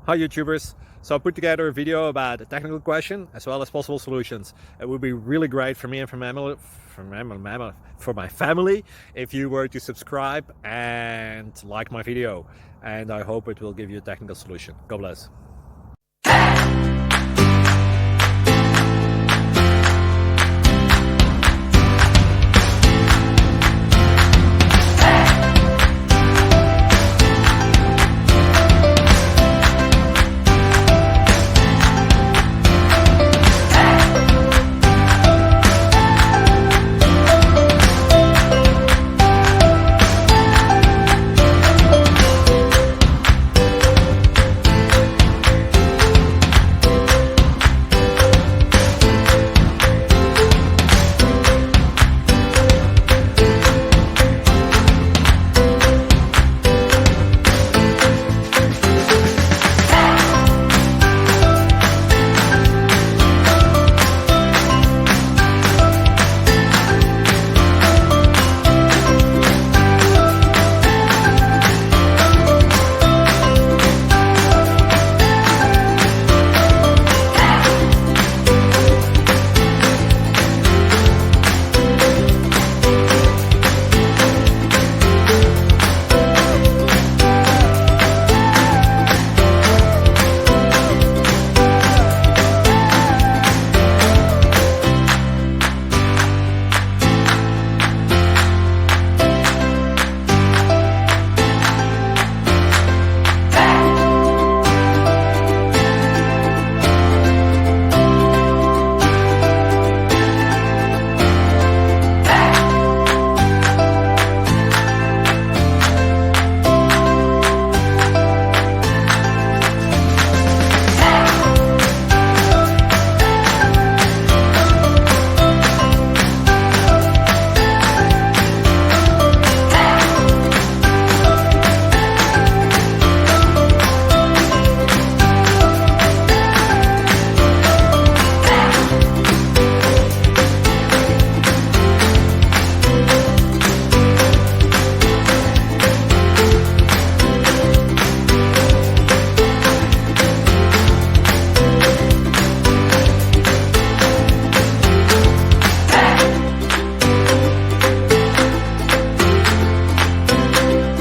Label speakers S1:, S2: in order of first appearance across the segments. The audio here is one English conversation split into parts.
S1: Hi YouTubers! So I put together a video about a technical question as well as possible solutions. It would be really great for me and for my family if you were to subscribe and like my video, and I hope it will give you a technical solution. God bless.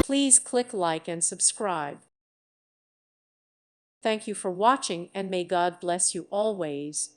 S2: Please click like and subscribe. Thank you for watching, and may God bless you always.